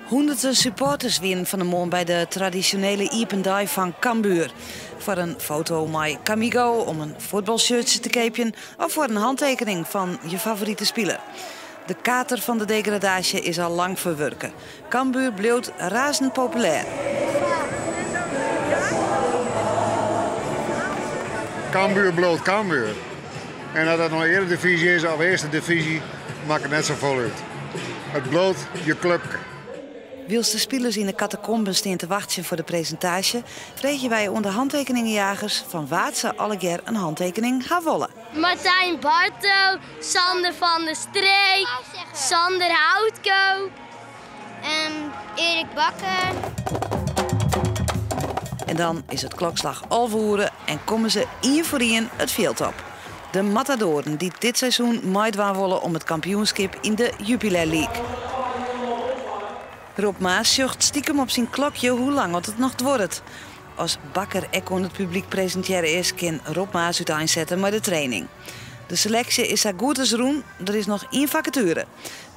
Honderden supporters winnen van de morgen bij de traditionele Iependaai van Cambuur. Voor een foto met Camigo, om een voetbalshirtje te kopen of voor een handtekening van je favoriete speler. De kater van de degradatie is al lang verwerken. Cambuur bleef razend populair. Cambuur bloot Cambuur. En dat het nog Eredivisie is of Eerste Divisie, maakt het net zo vol uit. Het bloot je club. Wils de spelers in de catacomben staan te wachten voor de presentatie, vregen wij onder handtekeningenjagers van waar ze allegear een handtekening gaan willen. Martijn Barto, Sander van der Streek, Sander Houtkoop en Erik Bakker. En dan is het klokslag alvoeren en komen ze één voor één het veld op. De Matadoren die dit seizoen meedoen willen om het kampioenschap in de Jupiler League. Rob Maas zocht stiekem op zijn klokje hoe lang het nog wordt. Als Bakker kon het publiek presenteren is, kan Rob Maas uiteenzetten met de training. De selectie is zo goed als roen, er is nog één vacature.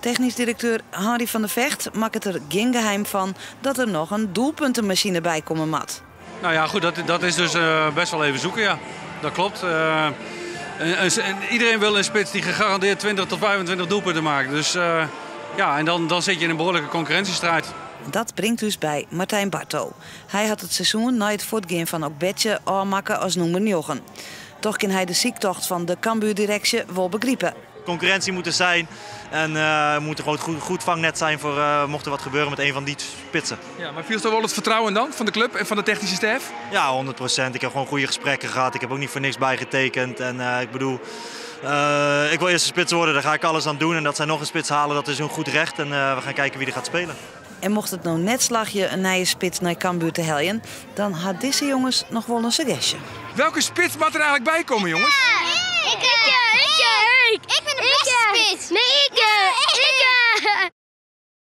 Technisch directeur Harry van der Vecht maakt het er geen geheim van dat er nog een doelpuntenmachine bij komen mat. Nou ja, goed, dat is dus best wel even zoeken, ja. Dat klopt. Iedereen wil een spits die gegarandeerd 20 tot 25 doelpunten maakt. Dus ja, en dan zit je in een behoorlijke concurrentiestrijd. Dat brengt dus bij Martijn Barto. Hij had het seizoen na het voortgaan van ook Betje aanmaken als nummer 9. Toch kan hij de ziektocht van de Cambuur-directie wel begrijpen. Concurrentie moet er zijn en moet er gewoon goed vangnet zijn voor mocht er wat gebeuren met een van die spitsen. Ja, maar viel er wel het vertrouwen dan van de club en van de technische staf? Ja, 100%. Ik heb gewoon goede gesprekken gehad. Ik heb ook niet voor niks bijgetekend. En ik bedoel, ik wil eerst een spits worden, daar ga ik alles aan doen. En dat zij nog een spits halen, dat is een goed recht. En we gaan kijken wie er gaat spelen. En mocht het nou net slagje een nieuwe spits naar Cambuur te heljen, dan had deze jongens nog wel een suggestie. Welke spits moet er eigenlijk bij komen, jongens? Ik vind